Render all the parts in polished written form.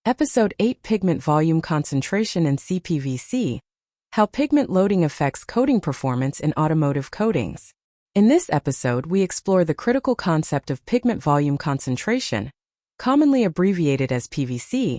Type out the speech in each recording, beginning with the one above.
Episode 8 Pigment Volume Concentration in CPVC, How Pigment Loading Affects Coating Performance in Automotive Coatings. In this episode, we explore the critical concept of pigment volume concentration, commonly abbreviated as PVC,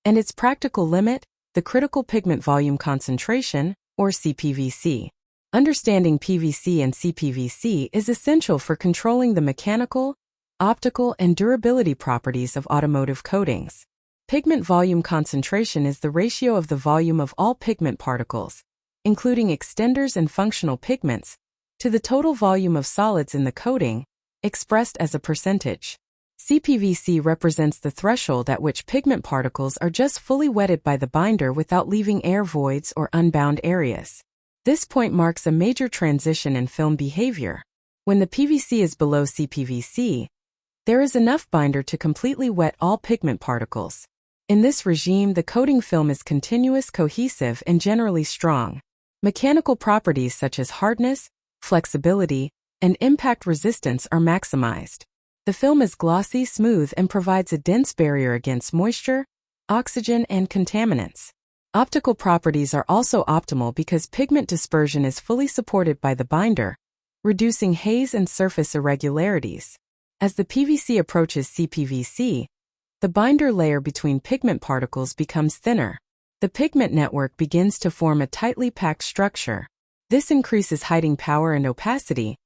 and its practical limit, the critical pigment volume concentration, or CPVC. Understanding PVC and CPVC is essential for controlling the mechanical, optical, and durability properties of automotive coatings. Pigment volume concentration is the ratio of the volume of all pigment particles, including extenders and functional pigments, to the total volume of solids in the coating, expressed as a percentage. CPVC represents the threshold at which pigment particles are just fully wetted by the binder without leaving air voids or unbound areas. This point marks a major transition in film behavior. When the PVC is below CPVC, there is enough binder to completely wet all pigment particles. In this regime, the coating film is continuous, cohesive, and generally strong. Mechanical properties such as hardness, flexibility, and impact resistance are maximized. The film is glossy, smooth, and provides a dense barrier against moisture, oxygen, and contaminants. Optical properties are also optimal because pigment dispersion is fully supported by the binder, reducing haze and surface irregularities. As the PVC approaches CPVC, the binder layer between pigment particles becomes thinner. The pigment network begins to form a tightly packed structure. This increases hiding power and opacity,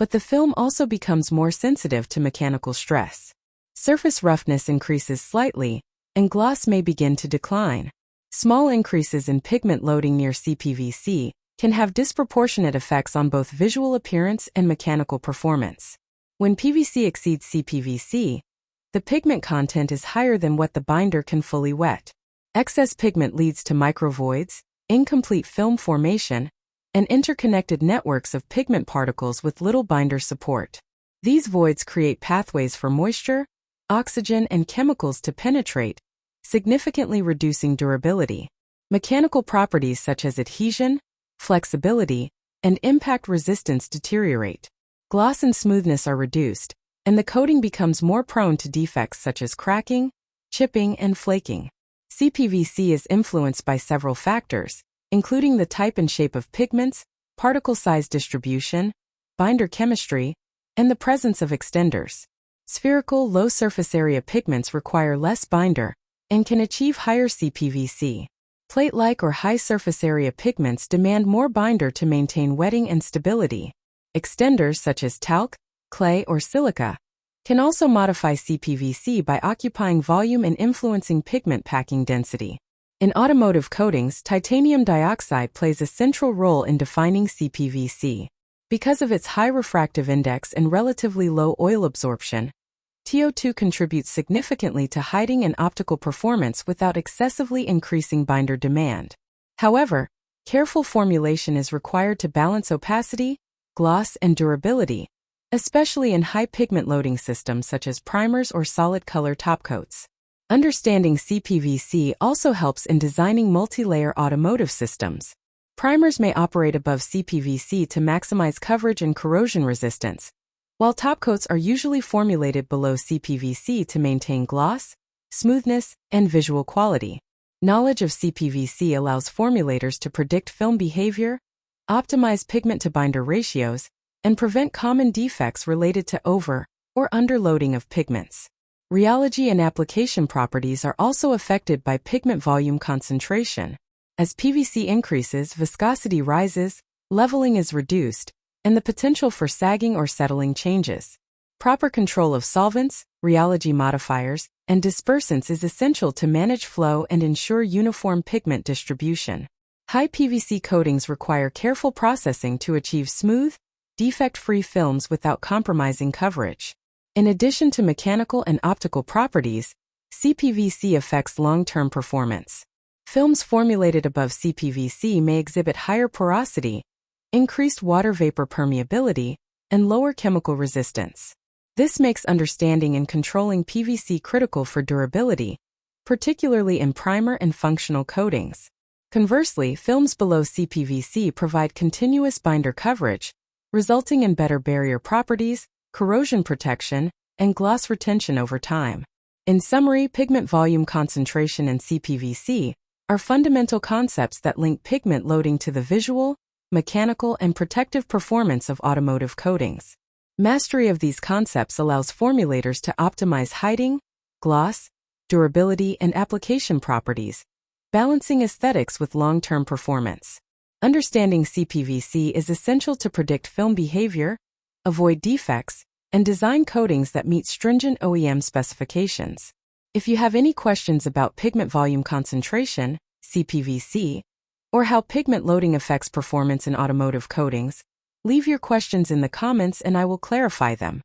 but the film also becomes more sensitive to mechanical stress. Surface roughness increases slightly, and gloss may begin to decline. Small increases in pigment loading near CPVC can have disproportionate effects on both visual appearance and mechanical performance. When PVC exceeds CPVC, the pigment content is higher than what the binder can fully wet. Excess pigment leads to microvoids, incomplete film formation, and interconnected networks of pigment particles with little binder support. These voids create pathways for moisture, oxygen, and chemicals to penetrate, significantly reducing durability. Mechanical properties such as adhesion, flexibility, and impact resistance deteriorate. Gloss and smoothness are reduced, and the coating becomes more prone to defects such as cracking, chipping, and flaking. CPVC is influenced by several factors, including the type and shape of pigments, particle size distribution, binder chemistry, and the presence of extenders. Spherical, low surface area pigments require less binder and can achieve higher CPVC. Plate-like or high surface area pigments demand more binder to maintain wetting and stability. Extenders such as talc, clay, or silica can also modify CPVC by occupying volume and influencing pigment packing density. In automotive coatings, titanium dioxide plays a central role in defining CPVC. Because of its high refractive index and relatively low oil absorption, TiO2 contributes significantly to hiding and optical performance without excessively increasing binder demand. However, careful formulation is required to balance opacity, gloss, and durability, especially in high pigment loading systems such as primers or solid color topcoats. Understanding CPVC also helps in designing multi-layer automotive systems. Primers may operate above CPVC to maximize coverage and corrosion resistance, while topcoats are usually formulated below CPVC to maintain gloss, smoothness, and visual quality. Knowledge of CPVC allows formulators to predict film behavior, optimize pigment-to-binder ratios, and prevent common defects related to over- or underloading of pigments. Rheology and application properties are also affected by pigment volume concentration. As PVC increases, viscosity rises, leveling is reduced, and the potential for sagging or settling changes. Proper control of solvents, rheology modifiers, and dispersants is essential to manage flow and ensure uniform pigment distribution. High PVC coatings require careful processing to achieve smooth, defect-free films without compromising coverage. In addition to mechanical and optical properties, CPVC affects long-term performance. Films formulated above CPVC may exhibit higher porosity, increased water vapor permeability, and lower chemical resistance. This makes understanding and controlling PVC critical for durability, particularly in primer and functional coatings. Conversely, films below CPVC provide continuous binder coverage, resulting in better barrier properties, corrosion protection, and gloss retention over time. In summary, pigment volume concentration and CPVC are fundamental concepts that link pigment loading to the visual, mechanical, and protective performance of automotive coatings. Mastery of these concepts allows formulators to optimize hiding, gloss, durability, and application properties, balancing aesthetics with long-term performance. Understanding CPVC is essential to predict film behavior, avoid defects, and design coatings that meet stringent OEM specifications. If you have any questions about pigment volume concentration, CPVC, or how pigment loading affects performance in automotive coatings, leave your questions in the comments and I will clarify them.